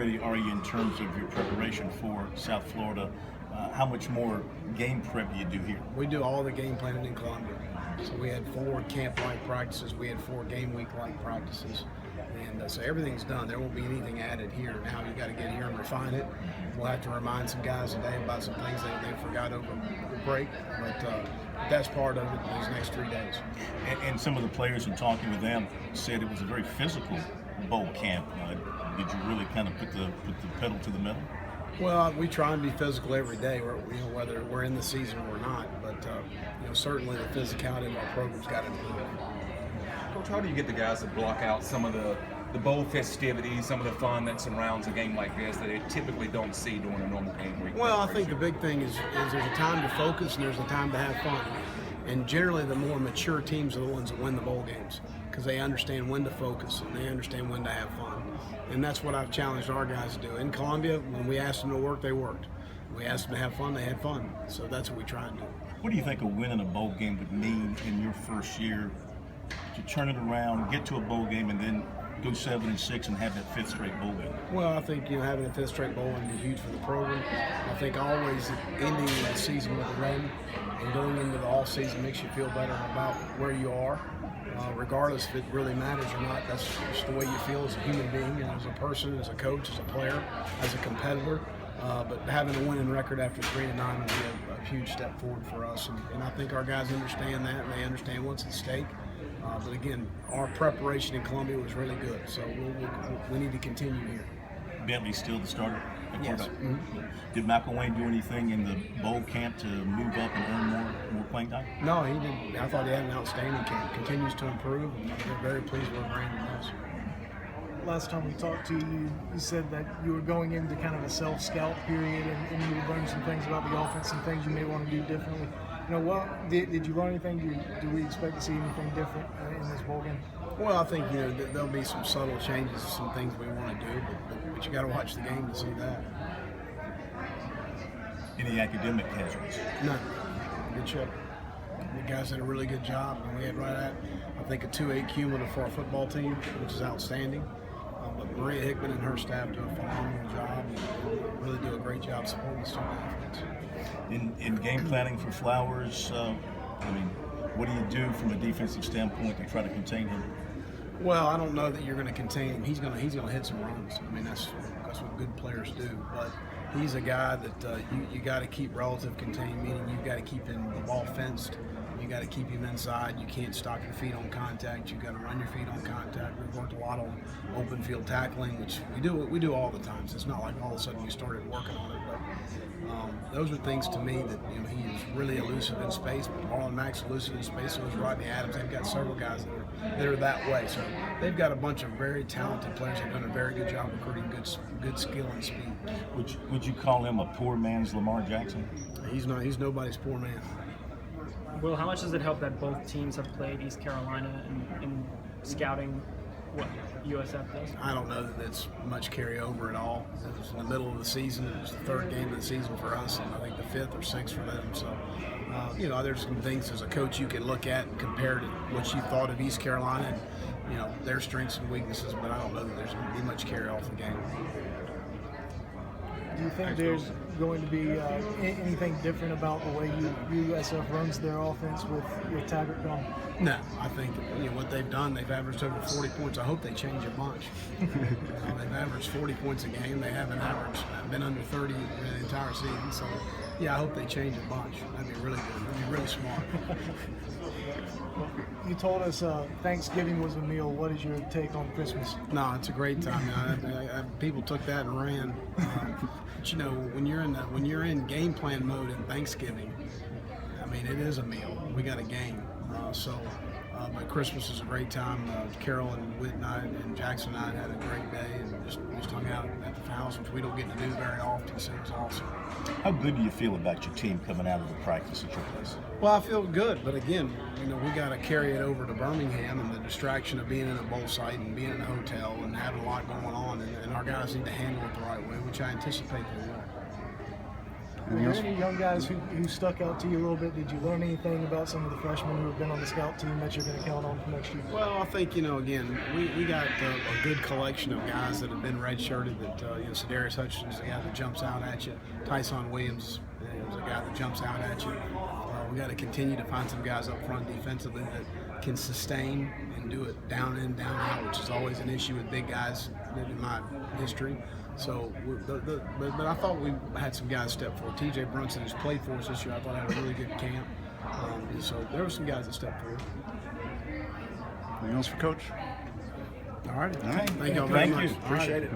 ready are you in terms of your preparation for South Florida? How much more game prep do you do here? We do all the game planning in Columbia. So we had 4 camp-like practices. We had 4 game week-like practices. And so everything's done. There won't be anything added here. Now you got to get here and refine it. We'll have to remind some guys today about some things they forgot over the break. But that's part of it these next 3 days. And some of the players, in talking with them, said it was a very physical bowl camp. Did you really kind of put the pedal to the metal? Well, we try and be physical every day, whether we're in the season or not. But certainly the physicality of our program's got to improve. Coach, how do you get the guys to block out some of the bowl festivities, some of the fun that surrounds a game like this that they typically don't see during a normal game week? Well, I think the big thing is there's a time to focus and there's a time to have fun. And generally the more mature teams are the ones that win the bowl games because they understand when to focus and they understand when to have fun. And that's what I've challenged our guys to do. In Columbia, when we asked them to work, they worked. We asked them to have fun, they had fun. So that's what we try and do. What do you think a win in a bowl game would mean in your first year to turn it around, get to a bowl game, and then go 7-6 and have that 5th straight bowl game? Well, I think having a 5th straight bowl would be huge for the program. I think always ending the season with a win and going into the all season makes you feel better about where you are, regardless if it really matters or not. That's just the way you feel as a human being, and as a person, as a coach, as a player, as a competitor. But having a winning record after 3-9 would be a huge step forward for us, and I think our guys understand that, and they understand what's at stake. But again, our preparation in Columbia was really good, so we need to continue here. Bentley's still the starter at Yes. quarterback? Mm-hmm. Did McElwain do anything in the bowl camp to move up and earn more playing time? No, he didn't. I thought he had an outstanding camp. Continues to improve, and we're very pleased with Brandon is. Last time we talked to you, you said that you were going into kind of a self-scout period and you would learn some things about the offense, some things you may want to do differently. Did you learn anything? Do we expect to see anything different in this bowl game? Well, I think there'll be some subtle changes, some things we want to do, but you got to watch the game to see that. Any academic hazards? None. Good check. The guys did a really good job, and we had right at, I think, a 2.8 cumulative for our football team, which is outstanding. But Maria Hickman and her staff do a phenomenal job and really do a great job supporting the student athletes. In game planning for Flowers, what do you do from a defensive standpoint to try to contain him? Well, I don't know that you're going to contain him. He's going to hit some runs. That's what good players do. But he's a guy that you got to keep relative contained, meaning you've got to keep the ball fenced. You got to keep him inside. You can't stop your feet on contact. You got to run your feet on contact. We've worked a lot on open field tackling, which we do all the time. So it's not like all of a sudden we started working on it. But those are things to me that he is really elusive in space. But Marlon Mack's elusive in space. So is Rodney Adams. They've got several guys that are that way. So they've got a bunch of very talented players. They've done a very good job recruiting good skill and speed. Would you call him a poor man's Lamar Jackson? He's not. He's nobody's poor man. Will, how much does it help that both teams have played East Carolina in scouting what USF does? I don't know that that's much carryover at all. It was in the middle of the season. It was the 3rd game of the season for us, and I think the 5th or 6th for them. So, there's some things as a coach you can look at and compare to what you thought of East Carolina and, their strengths and weaknesses, but I don't know that there's going to be much carry off the game. Do you think there's going to be anything different about the way USF runs their offense with Taggart gone? No, I think what they've done, they've averaged over 40 points. I hope they change a bunch. They've averaged 40 points a game. They haven't been under 30 the entire season. So, yeah, I hope they change a bunch. That'd be really good. That'd be really smart. You told us Thanksgiving was a meal. What is your take on Christmas? No, it's a great time. People took that and ran. But when you're in game plan mode in Thanksgiving, it is a meal. We got a game. But Christmas is a great time. Carol and Whit and I and Jackson and I had a great day and just hung out at the house, which we don't get to do very often, so it was awesome. How good do you feel about your team coming out of the practice at your place? Well, I feel good, but again, we got to carry it over to Birmingham, and the distraction of being in a bowl site and being in a hotel and having a lot going on, and our guys need to handle it the right way, which I anticipate they will. Were there any young guys who stuck out to you a little bit? Did you learn anything about some of the freshmen who have been on the scout team that you're going to count on for next year? Well, I think, again, we got a good collection of guys that have been redshirted. That Cedarius Hutchinson is a guy that jumps out at you. Tyson Williams is a guy that jumps out at you. We got to continue to find some guys up front defensively that can sustain and do it down in, down out, which is always an issue with big guys in my history. So, but I thought we had some guys step forward. T.J. Brunson, who's played for us this year, I thought had a really good camp. So there were some guys that stepped forward. Anything else for Coach? All right. All right. Thank you all very much. Appreciate it.